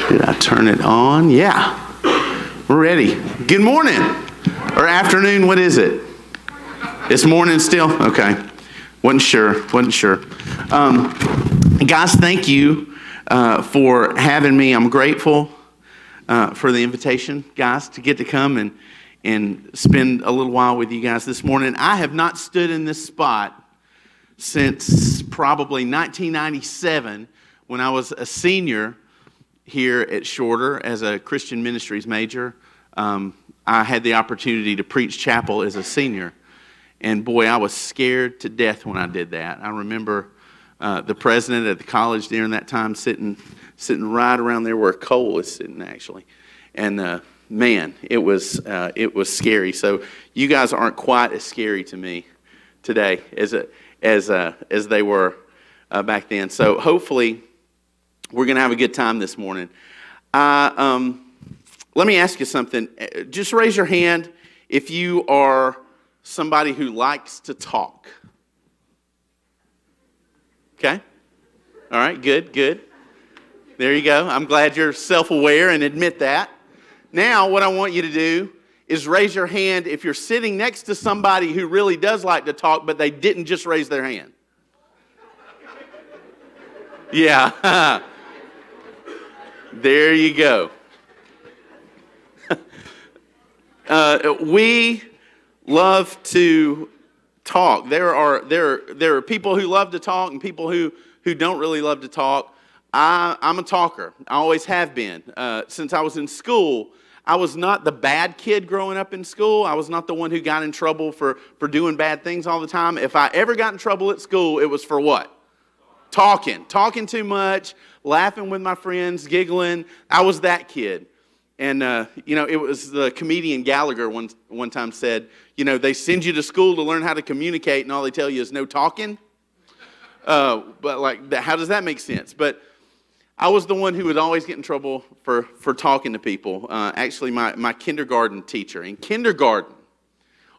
Did I turn it on? Yeah. We're ready. Good morning. Or afternoon, what is it? It's morning still? Okay. Wasn't sure. Guys, thank you for having me. I'm grateful for the invitation, guys, to get to come and spend a little while with you guys this morning. I have not stood in this spot since probably 1997 when I was a senior here at Shorter as a Christian ministries major. I had the opportunity to preach chapel as a senior. And boy, I was scared to death when I did that. I remember the president at the college during that time sitting right around there where Cole is sitting, actually. And man, it was scary. So you guys aren't quite as scary to me today as they were back then. So hopefully we're going to have a good time this morning. Let me ask you something. Just raise your hand if you are somebody who likes to talk. Okay? All right, good. There you go. I'm glad you're self-aware and admit that. Now, what I want you to do is raise your hand if you're sitting next to somebody who really does like to talk, but they didn't just raise their hand. Yeah. There you go. We love to talk. There are people who love to talk and people who don't really love to talk. I'm a talker. I always have been. Since I was in school, I was not the bad kid growing up in school. I was not the one who got in trouble for doing bad things all the time. If I ever got in trouble at school, it was for what? Talking too much, laughing with my friends, giggling. I was that kid. And, it was the comedian Gallagher one time said, they send you to school to learn how to communicate and all they tell you is no talking. But how does that make sense? But I was the one who would always get in trouble for talking to people. Actually, my kindergarten teacher in kindergarten,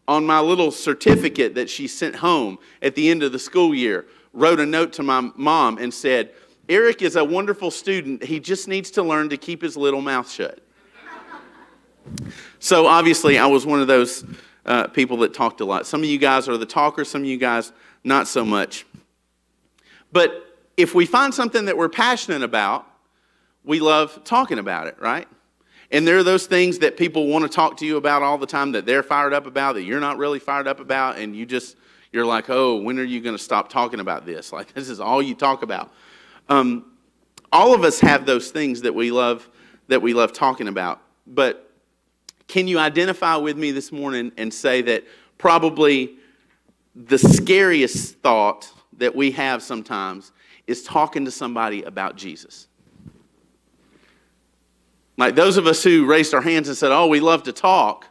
on my little certificate that she sent home at the end of the school year, wrote a note to my mom and said, "Eric is a wonderful student. He just needs to learn to keep his little mouth shut." So obviously, I was one of those people that talked a lot. Some of you guys are the talkers, some of you guys not so much. But if we find something that we're passionate about, we love talking about it, right? And there are those things that people want to talk to you about all the time that they're fired up about, that you're not really fired up about, and you're like, oh, when are you going to stop talking about this? Like, this is all you talk about. All of us have those things that we love talking about. But can you identify with me this morning and say that probably the scariest thought that we have sometimes is talking to somebody about Jesus? Like those of us who raised our hands and said, oh, we love to talk,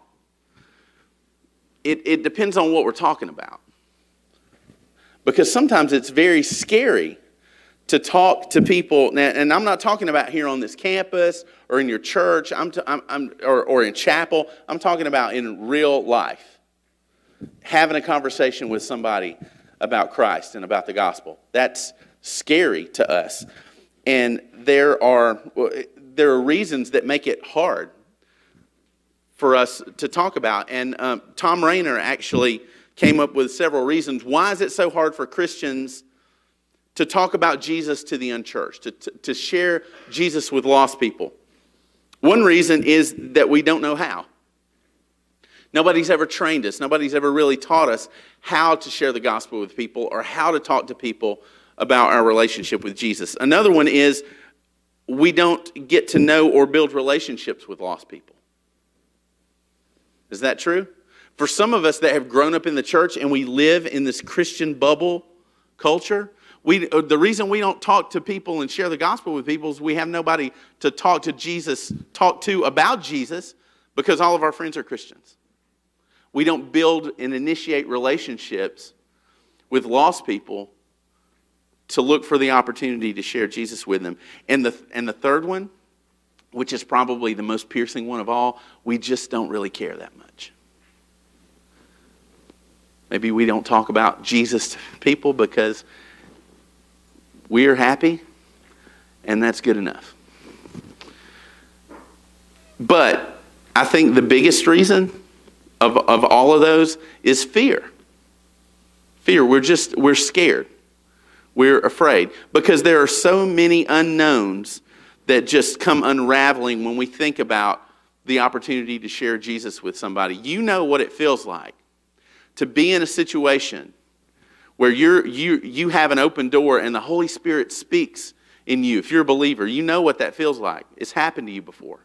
it depends on what we're talking about. Because sometimes it's very scary to talk to people, and I'm not talking about here on this campus or in your church or in chapel. I'm talking about in real life. Having a conversation with somebody about Christ and about the gospel. That's scary to us. And there are reasons that make it hard for us to talk about. And Tom Rainer actually came up with several reasons. Why is it so hard for Christians to talk about Jesus to the unchurched, to share Jesus with lost people? One reason is that we don't know how. Nobody's ever trained us. Nobody's ever really taught us how to share the gospel with people or how to talk to people about our relationship with Jesus. Another one is we don't get to know or build relationships with lost people. Is that true? For some of us that have grown up in the church and we live in this Christian bubble culture, the reason we don't talk to people and share the gospel with people is we have nobody to talk to about Jesus, because all of our friends are Christians. We don't build and initiate relationships with lost people to look for the opportunity to share Jesus with them. And the third one, which is probably the most piercing one of all, we just don't really care that much. Maybe we don't talk about Jesus to people because we are happy, and that's good enough. But I think the biggest reason of all of those is fear. Fear. We're scared. We're afraid. Because there are so many unknowns that just come unraveling when we think about the opportunity to share Jesus with somebody. You know what it feels like to be in a situation where you have an open door and the Holy Spirit speaks in you. If you're a believer, you know what that feels like. It's happened to you before.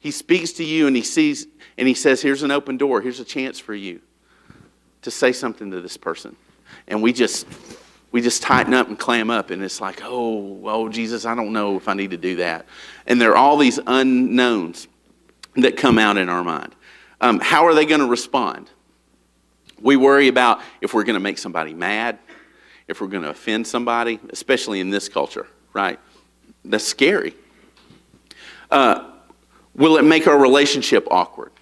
He speaks to you and he sees and he says, here's an open door. Here's a chance for you to say something to this person. And we just tighten up and clam up, and it's like, oh, Jesus, I don't know if I need to do that. And there are all these unknowns that come out in our mind. How are they going to respond? We worry about if we're going to make somebody mad, if we're going to offend somebody, especially in this culture, right? That's scary. Will it make our relationship awkward?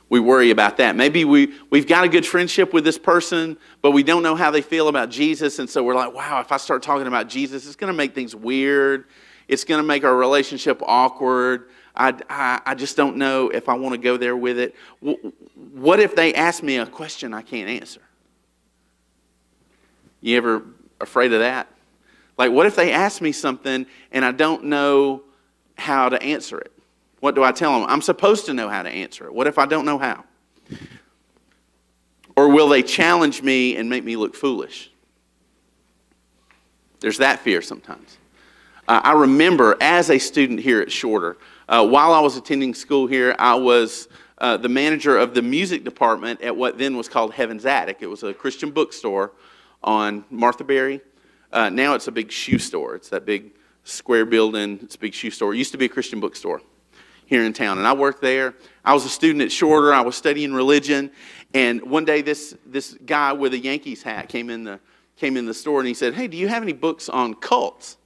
We worry about that. Maybe we've got a good friendship with this person, but we don't know how they feel about Jesus, and so we're like, wow, if I start talking about Jesus, it's going to make things weird. It's going to make our relationship awkward. I just don't know if I want to go there with it. What if they ask me a question I can't answer? You ever afraid of that? Like, what if they ask me something and I don't know how to answer it? What do I tell them? I'm supposed to know how to answer it. What if I don't know how? Or will they challenge me and make me look foolish? There's that fear sometimes. I remember as a student here at Shorter, while I was attending school here, I was the manager of the music department at what then was called Heaven's Attic. It was a Christian bookstore on Martha Berry. Now it's a big shoe store. It's that big square building. It's a big shoe store. It used to be a Christian bookstore here in town, and I worked there. I was a student at Shorter. I was studying religion, and one day this guy with a Yankees hat came in the store, and he said, "Hey, do you have any books on cults?"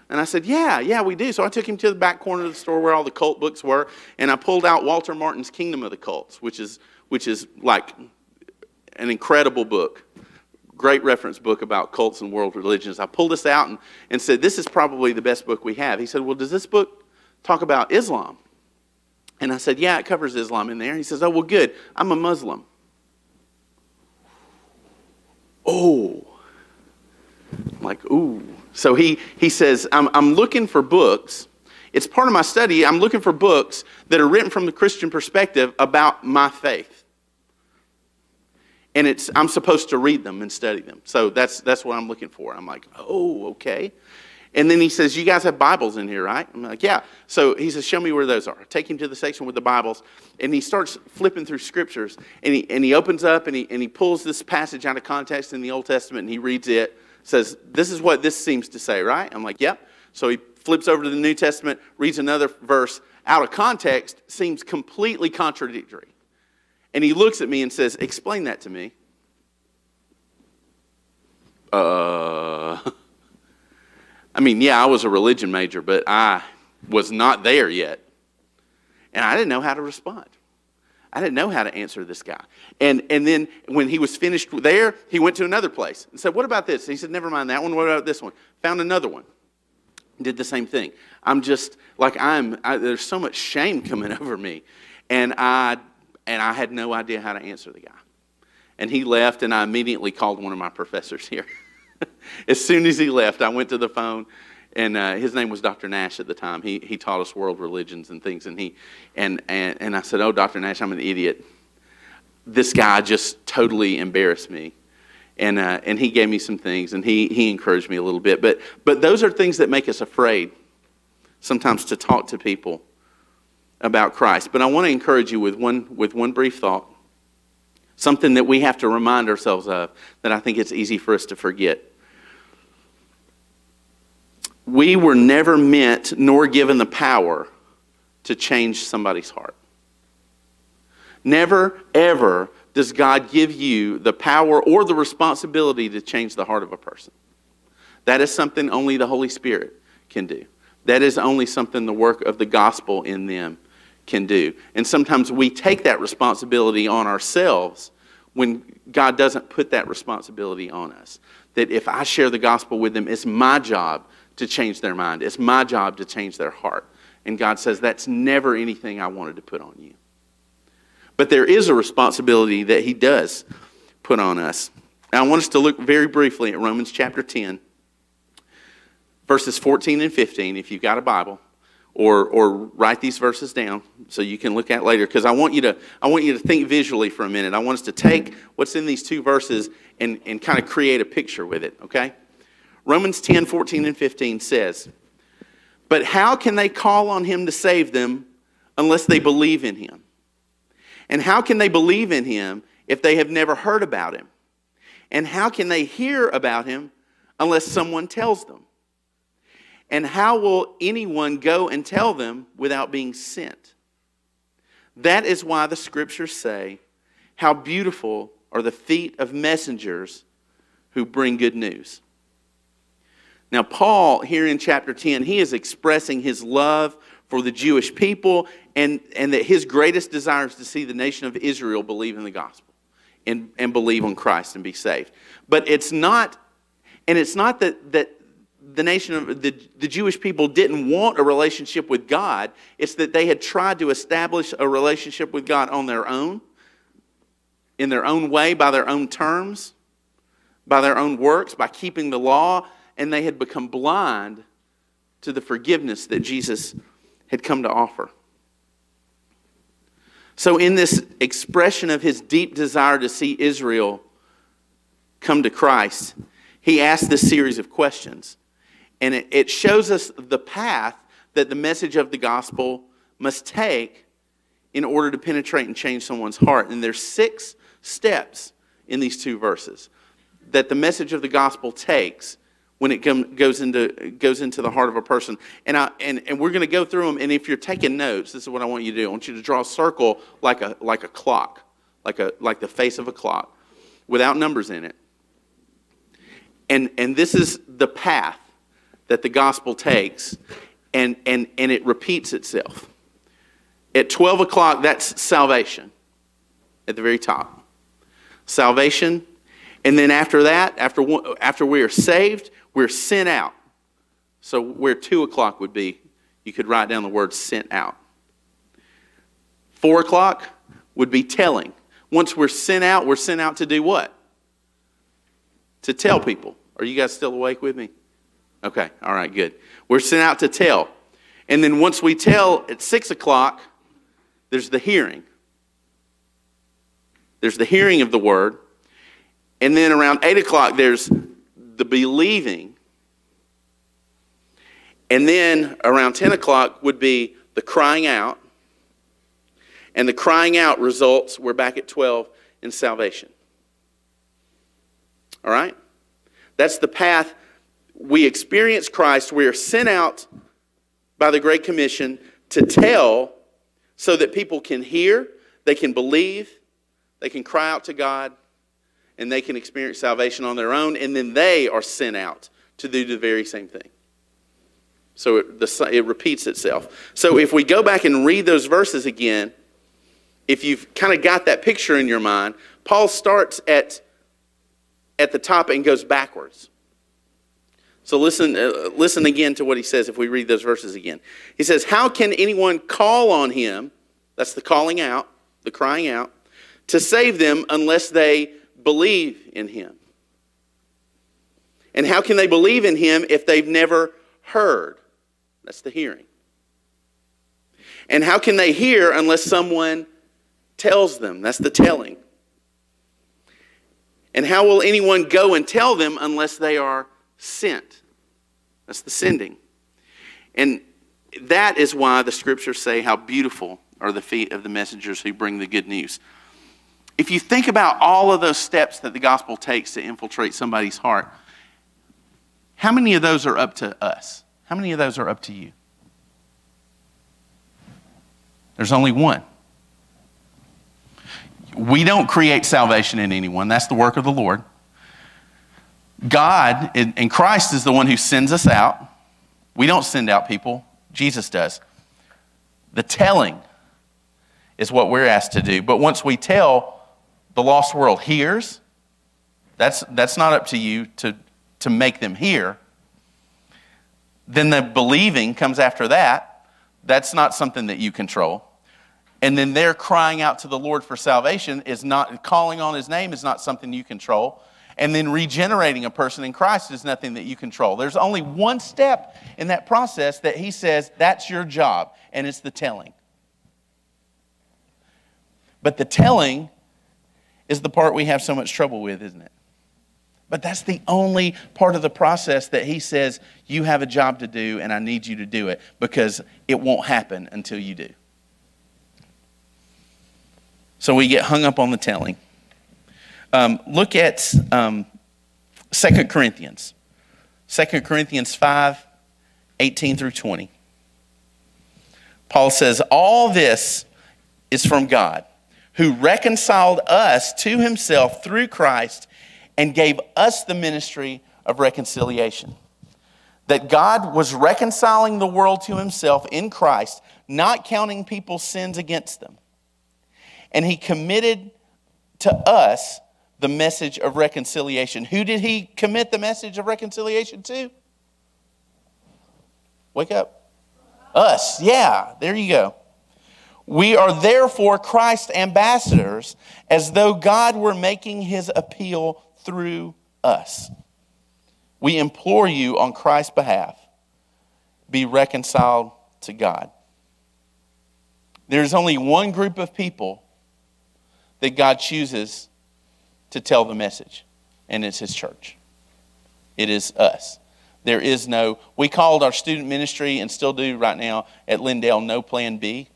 And I said, yeah, we do. So I took him to the back corner of the store where all the cult books were, and I pulled out Walter Martin's Kingdom of the Cults, which is like an incredible book, great reference book about cults and world religions. I pulled this out and said, this is probably the best book we have. He said, well, does this book talk about Islam? And I said, yeah, it covers Islam in there. He says, oh, well, good. I'm a Muslim. Oh. I'm like, ooh. So he says, I'm looking for books. It's part of my study. I'm looking for books that are written from the Christian perspective about my faith. And I'm supposed to read them and study them. So that's what I'm looking for. I'm like, oh, okay. And then he says, you guys have Bibles in here, right? I'm like, yeah. So he says, show me where those are. I take him to the section with the Bibles, and he starts flipping through scriptures. And he opens up, and he pulls this passage out of context in the Old Testament, and he reads it. Says, this is what this seems to say, right? I'm like, yep. So he flips over to the New Testament, reads another verse out of context, seems completely contradictory. And he looks at me and says, explain that to me. I mean, yeah, I was a religion major, but I was not there yet. And I didn't know how to respond. I didn't know how to answer this guy. And then when he was finished there, he went to another place and said, what about this? And he said, never mind that one. What about this one? Found another one. Did the same thing. I'm just like there's so much shame coming over me. And I had no idea how to answer the guy. And he left, and I immediately called one of my professors here. As soon as he left, I went to the phone. And his name was Dr. Nash at the time. He taught us world religions and things. And I said, oh, Dr. Nash, I'm an idiot. This guy just totally embarrassed me. And he gave me some things, and he encouraged me a little bit. But those are things that make us afraid sometimes to talk to people about Christ. But I want to encourage you with one brief thought, something that we have to remind ourselves of that I think it's easy for us to forget. We were never meant nor given the power to change somebody's heart. Never, ever does God give you the power or the responsibility to change the heart of a person. That is something only the Holy Spirit can do. That is only something the work of the gospel in them can do. And sometimes we take that responsibility on ourselves when God doesn't put that responsibility on us. That if I share the gospel with them, it's my job to change their mind. It's my job to change their heart. And God says, that's never anything I wanted to put on you. But there is a responsibility that he does put on us. Now, I want us to look very briefly at Romans chapter 10, verses 14 and 15, if you've got a Bible, or write these verses down so you can look at it later, because I want you to think visually for a minute. I want us to take what's in these two verses and kind of create a picture with it, okay? Romans 10, 14 and 15 says, "But how can they call on him to save them unless they believe in him? And how can they believe in him if they have never heard about him? And how can they hear about him unless someone tells them? And how will anyone go and tell them without being sent? That is why the scriptures say, how beautiful are the feet of messengers who bring good news." Now, Paul, here in chapter 10, he is expressing his love for the Jewish people and that his greatest desire is to see the nation of Israel believe in the gospel and believe on Christ and be saved. But it's not that the nation of the Jewish people didn't want a relationship with God. It's that they had tried to establish a relationship with God on their own, in their own way, by their own terms, by their own works, by keeping the law, and they had become blind to the forgiveness that Jesus had come to offer. So in this expression of his deep desire to see Israel come to Christ, he asked this series of questions. And it shows us the path that the message of the gospel must take in order to penetrate and change someone's heart. And there's 6 steps in these 2 verses that the message of the gospel takes when it goes into the heart of a person. And we're going to go through them. And if you're taking notes, this is what I want you to do. I want you to draw a circle like a clock, like the face of a clock, without numbers in it. And this is the path that the gospel takes, and it repeats itself. At 12 o'clock, that's salvation at the very top. Salvation. And then after that, after we are saved, we're sent out. So where 2 o'clock would be, you could write down the word sent out. 4 o'clock would be telling. Once we're sent out to do what? To tell people. Are you guys still awake with me? Okay, all right, good. We're sent out to tell. And then once we tell at 6 o'clock, there's the hearing. There's the hearing of the word. And then around 8 o'clock, there's the believing. And then around 10 o'clock would be the crying out. And the crying out results, we're back at 12, in salvation. All right? That's the path. We experience Christ. We are sent out by the Great Commission to tell so that people can hear, they can believe, they can cry out to God, and they can experience salvation on their own, and then they are sent out to do the very same thing. So it repeats itself. So if we go back and read those verses again, if you've kind of got that picture in your mind, Paul starts at the top and goes backwards. So listen again to what he says if we read those verses again. He says, how can anyone call on him, that's the calling out, the crying out, to save them unless they believe in him? And how can they believe in him if they've never heard? That's the hearing. And how can they hear unless someone tells them? That's the telling. And how will anyone go and tell them unless they are sent? That's the sending. And that is why the scriptures say how beautiful are the feet of the messengers who bring the good news. If you think about all of those steps that the gospel takes to infiltrate somebody's heart, how many of those are up to us? How many of those are up to you? There's only one. We don't create salvation in anyone. That's the work of the Lord. God and Christ is the one who sends us out. We don't send out people. Jesus does. The telling is what we're asked to do. But once we tell, the lost world hears. That's not up to you to make them hear. Then the believing comes after that. That's not something that you control. And then their crying out to the Lord for salvation is not, calling on his name is not something you control. And then regenerating a person in Christ is nothing that you control. There's only one step in that process that he says, that's your job, and it's the telling. But the telling is the part we have so much trouble with, isn't it? But that's the only part of the process that he says, you have a job to do, and I need you to do it, because it won't happen until you do. So we get hung up on the telling. Look at 2 Corinthians. 2 Corinthians 5, 18 through 20. Paul says, all this is from God, who reconciled us to himself through Christ and gave us the ministry of reconciliation. That God was reconciling the world to himself in Christ, not counting people's sins against them. And he committed to us the message of reconciliation. Who did he commit the message of reconciliation to? Wake up. Us. Yeah, there you go. We are therefore Christ's ambassadors, as though God were making his appeal through us. We implore you on Christ's behalf, be reconciled to God. There's only one group of people that God chooses to tell the message, and it's his church. It is us. There is no, we called our student ministry, and still do right now at Lindale, no plan B.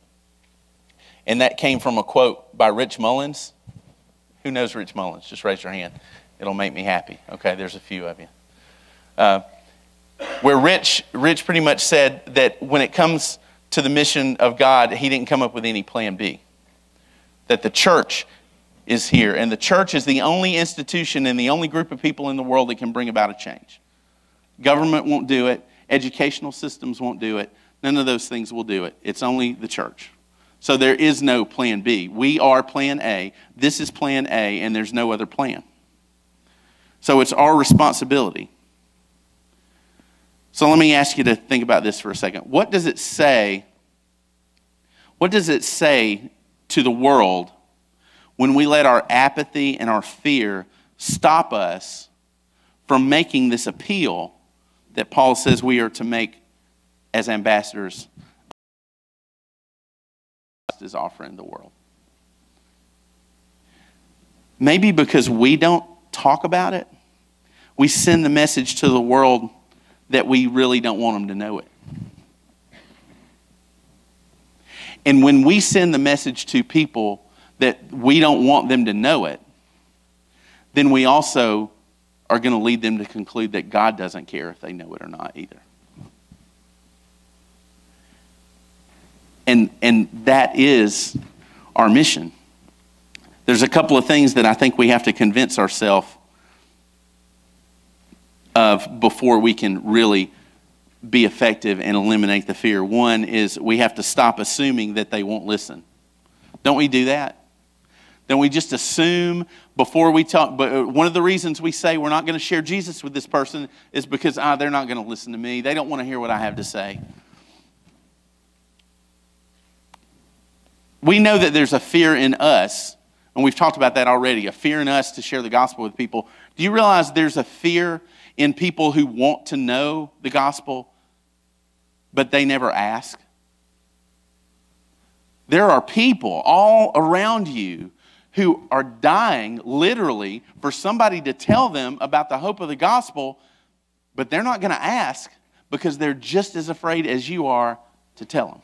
And that came from a quote by Rich Mullins. Who knows Rich Mullins? Just raise your hand. It'll make me happy. Okay, there's a few of you. Where Rich pretty much said that when it comes to the mission of God, he didn't come up with any plan B. That the church is here, and the church is the only institution and the only group of people in the world that can bring about a change. Government won't do it. Educational systems won't do it. None of those things will do it. It's only the church. So there is no plan B. We are plan A. This is plan A, and there's no other plan. So it's our responsibility. So let me ask you to think about this for a second. What does it say? What does it say to the world when we let our apathy and our fear stop us from making this appeal that Paul says we are to make as ambassadors is offering the world? Maybe because we don't talk about it, we send the message to the world that we really don't want them to know it. And when we send the message to people that we don't want them to know it, then we also are going to lead them to conclude that God doesn't care if they know it or not either. And that is our mission. There's a couple of things that I think we have to convince ourselves of before we can really be effective and eliminate the fear. One is we have to stop assuming that they won't listen. Don't we do that? Don't we just assume before we talk? But one of the reasons we say we're not going to share Jesus with this person is because they're not going to listen to me. They don't want to hear what I have to say. We know that there's a fear in us, and we've talked about that already, a fear in us to share the gospel with people. Do you realize there's a fear in people who want to know the gospel, but they never ask? There are people all around you who are dying, literally, for somebody to tell them about the hope of the gospel, but they're not going to ask because they're just as afraid as you are to tell them.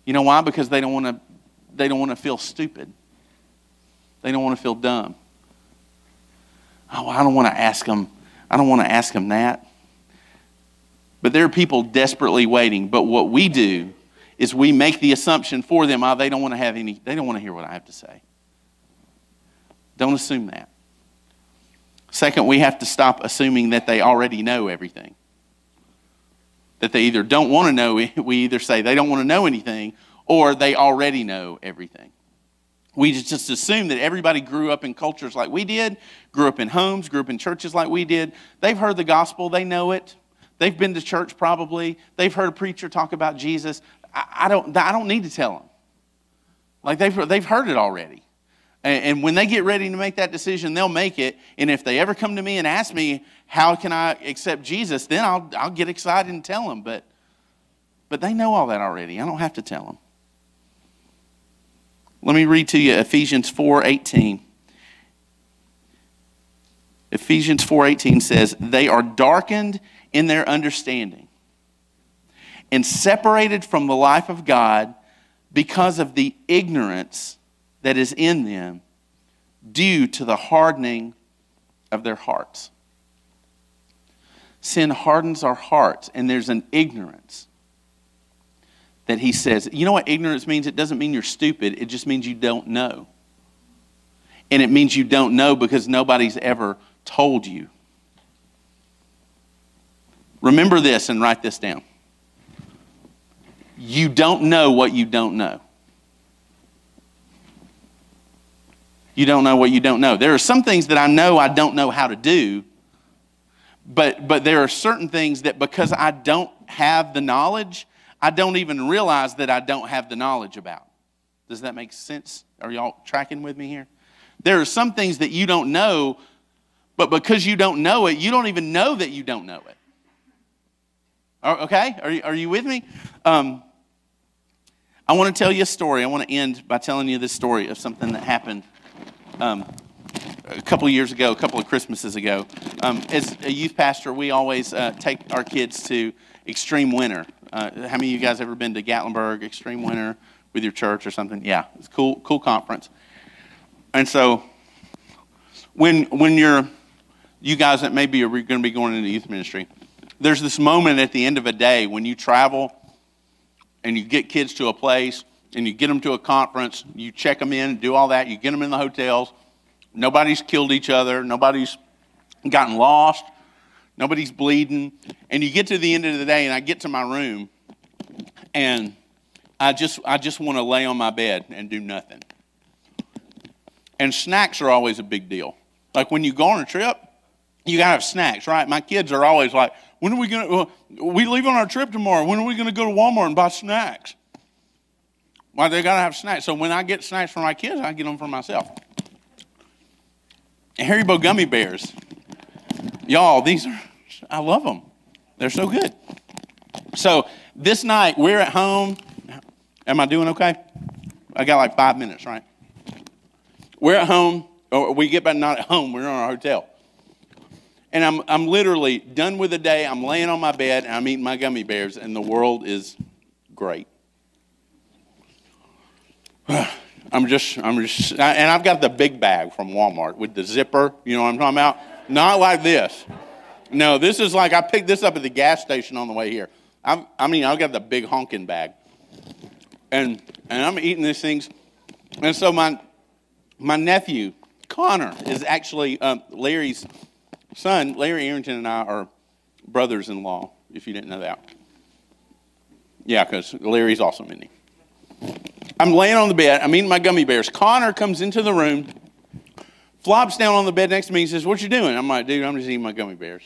You know why? Because they don't want to feel stupid. They don't want to feel dumb. Oh, I don't want to ask them. I don't want to ask them that. But there are people desperately waiting. But what we do is we make the assumption for them, they don't want to hear what I have to say. Don't assume that. Second, we have to stop assuming that they already know everything. That they either don't want to know, we either say they don't want to know anything, or they already know everything. We just assume that everybody grew up in cultures like we did, grew up in homes, grew up in churches like we did. They've heard the gospel, they know it. They've been to church probably. They've heard a preacher talk about Jesus. I don't need to tell them. Like they've heard it already. And when they get ready to make that decision, they'll make it. And if they ever come to me and ask me, how can I accept Jesus, then I'll get excited and tell them. But they know all that already. I don't have to tell them. Let me read to you Ephesians 4:18. Ephesians 4:18 says, they are darkened in their understanding and separated from the life of God because of the ignorance that is in them due to the hardening of their hearts. Sin hardens our hearts, and there's an ignorance that he says. You know what ignorance means? It doesn't mean you're stupid. It just means you don't know. And it means you don't know because nobody's ever told you. Remember this and write this down. You don't know what you don't know. You don't know what you don't know. There are some things that I know I don't know how to do, but there are certain things that because I don't have the knowledge, I don't even realize that I don't have the knowledge about. Does that make sense? Are y'all tracking with me here? There are some things that you don't know, but because you don't know it, you don't even know that you don't know it. Okay? Are you with me? I want to tell you a story. I want to end by telling you this story of something that happened a couple of years ago, a couple of Christmases ago. As a youth pastor, we always take our kids to Extreme Winter. How many of you guys ever been to Gatlinburg, Extreme Winter, with your church or something? Yeah, it's cool conference. And so when you guys that maybe are going to be going into youth ministry, there's this moment at the end of a day when you travel and you get kids to a place and you get them to a conference, you check them in, do all that, you get them in the hotels. Nobody's killed each other. Nobody's gotten lost. Nobody's bleeding. And you get to the end of the day and I get to my room and I just want to lay on my bed and do nothing. And snacks are always a big deal. Like when you go on a trip, you got to have snacks, right? My kids are always like, when are we going to, we leave on our trip tomorrow. When are we going to go to Walmart and buy snacks? Well, they got to have snacks. So when I get snacks for my kids, I get them for myself. And Haribo gummy bears. Y'all, I love them. They're so good. So this night, we're at home. Am I doing okay? I got like 5 minutes, right? We're at home, or we get back not at home, we're in our hotel. And I'm literally done with the day. I'm laying on my bed, and I'm eating my gummy bears, and the world is great. I'm just, and I've got the big bag from Walmart with the zipper, you know what I'm talking about? Not like this. No, this is like I picked this up at the gas station on the way here. I've got the big honking bag. And I'm eating these things. And so my nephew, Connor, is actually Larry's son. Larry Arrington and I are brothers-in-law, if you didn't know that. Yeah, because Larry's awesome, isn't he? I'm laying on the bed. I'm eating my gummy bears. Connor comes into the room, flops down on the bed next to me and says, "What you doing?" I'm like, "Dude, I'm just eating my gummy bears.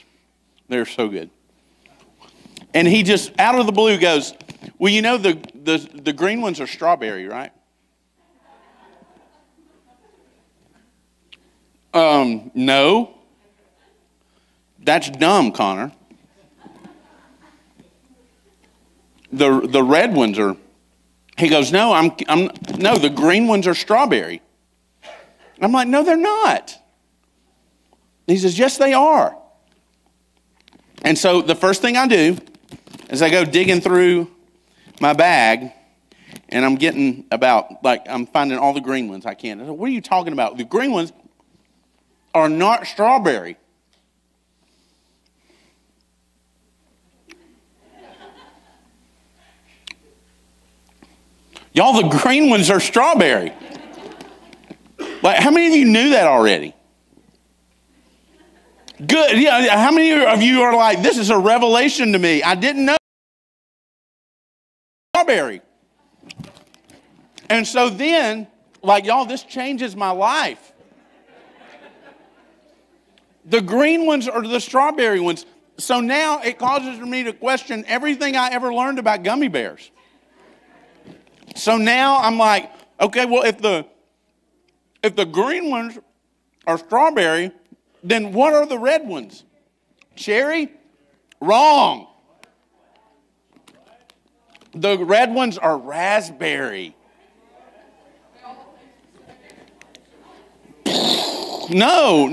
They're so good." And he just, out of the blue, goes, "Well, you know the green ones are strawberry, right?" No. That's dumb, Connor. The red ones are. He goes, "No, no, the green ones are strawberry." I'm like, "No, they're not." He says, "Yes, they are." And so the first thing I do is I go digging through my bag, and I'm getting I'm finding all the green ones I can. I said, "What are you talking about? The green ones are not strawberry." Y'all, the green ones are strawberry. Like, how many of you knew that already? Good. Yeah. How many of you are like, this is a revelation to me? I didn't know strawberry. And so then, like, y'all, this changes my life. The green ones are the strawberry ones. So now it causes me to question everything I ever learned about gummy bears. So now I'm like, okay, well, if the green ones are strawberry, then what are the red ones? Cherry? Wrong. The red ones are raspberry. No.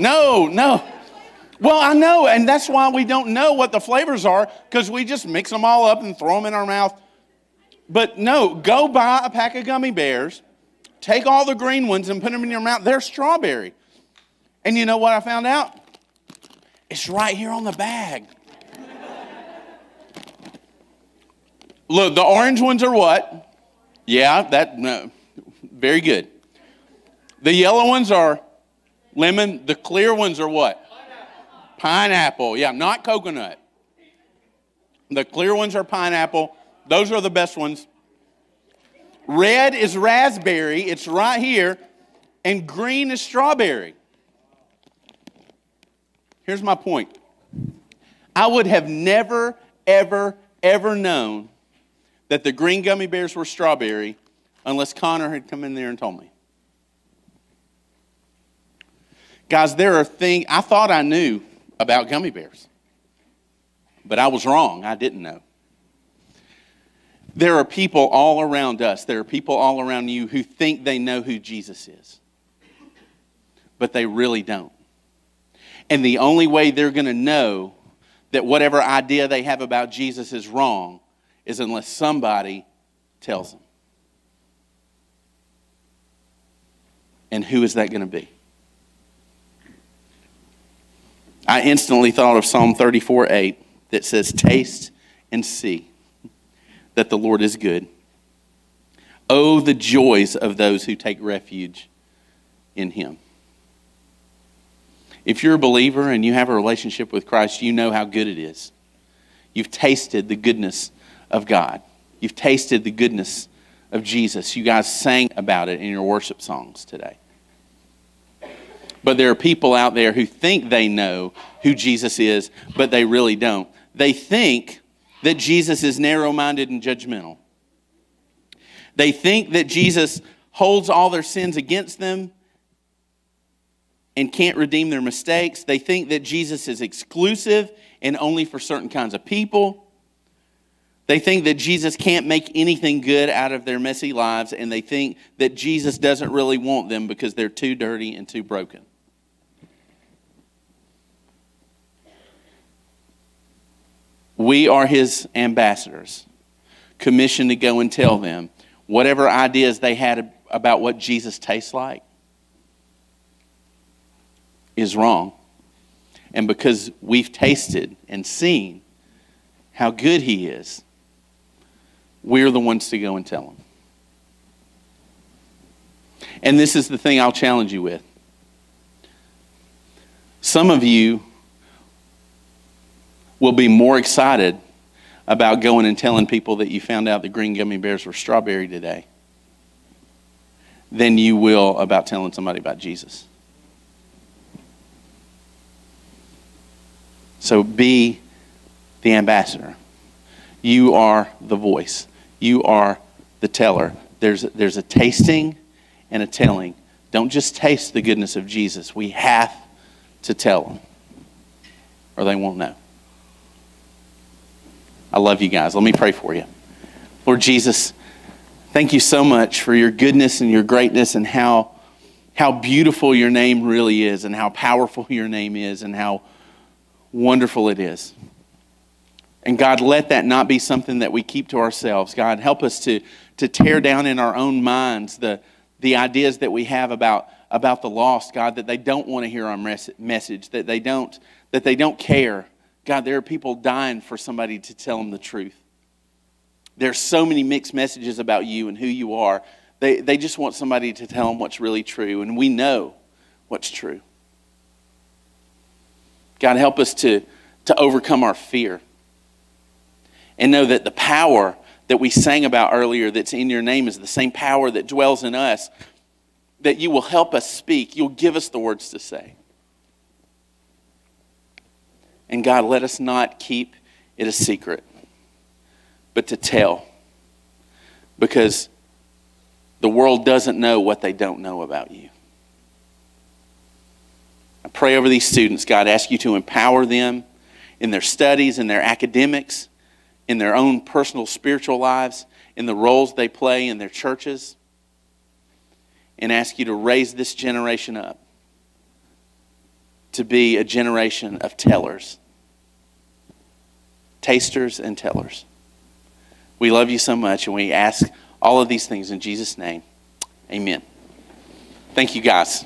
Well, I know, and that's why we don't know what the flavors are, because we just mix them all up and throw them in our mouth. But no, go buy a pack of gummy bears, take all the green ones and put them in your mouth. They're strawberry. And you know what I found out? It's right here on the bag. Look, the orange ones are what? Yeah, no, very good. The yellow ones are lemon. The clear ones are what? Pineapple. Yeah, not coconut. The clear ones are pineapple. Those are the best ones. Red is raspberry. It's right here. And green is strawberry. Here's my point. I would have never, ever, ever known that the green gummy bears were strawberry unless Connor had come in there and told me. Guys, there are things, I thought I knew about gummy bears, but I was wrong. I didn't know. There are people all around us, there are people all around you who think they know who Jesus is, but they really don't. And the only way they're going to know that whatever idea they have about Jesus is wrong is unless somebody tells them. And who is that going to be? I instantly thought of Psalm 34:8 that says, "Taste and see that the Lord is good. Oh, the joys of those who take refuge in Him." If you're a believer and you have a relationship with Christ, you know how good it is. You've tasted the goodness of God. You've tasted the goodness of Jesus. You guys sang about it in your worship songs today. But there are people out there who think they know who Jesus is, but they really don't. They think that Jesus is narrow-minded and judgmental. They think that Jesus holds all their sins against them and can't redeem their mistakes. They think that Jesus is exclusive and only for certain kinds of people. They think that Jesus can't make anything good out of their messy lives, and they think that Jesus doesn't really want them because they're too dirty and too broken. We are His ambassadors, commissioned to go and tell them whatever ideas they had about what Jesus tastes like is wrong. And because we've tasted and seen how good He is, we're the ones to go and tell them. And this is the thing I'll challenge you with. Some of you will be more excited about going and telling people that you found out the green gummy bears were strawberry today than you will about telling somebody about Jesus. So be the ambassador. You are the voice. You are the teller. There's a tasting and a telling. Don't just taste the goodness of Jesus. We have to tell them, or they won't know. I love you guys. Let me pray for you. Lord Jesus, thank you so much for your goodness and your greatness and how beautiful your name really is and how powerful your name is and how wonderful it is. And God, let that not be something that we keep to ourselves. God, help us to tear down in our own minds the ideas that we have about the lost, God, that they don't want to hear our message, that they don't care. God, there are people dying for somebody to tell them the truth. There's so many mixed messages about you and who you are. They just want somebody to tell them what's really true, and we know what's true. God, help us to overcome our fear and know that the power that we sang about earlier that's in your name is the same power that dwells in us, that you will help us speak. You'll give us the words to say. And God, let us not keep it a secret, but to tell. Because the world doesn't know what they don't know about you. I pray over these students, God, ask you to empower them in their studies, in their academics, in their own personal spiritual lives, in the roles they play in their churches, and ask you to raise this generation up to be a generation of tellers, tasters and tellers. We love you so much, and we ask all of these things in Jesus' name. Amen. Thank you, guys.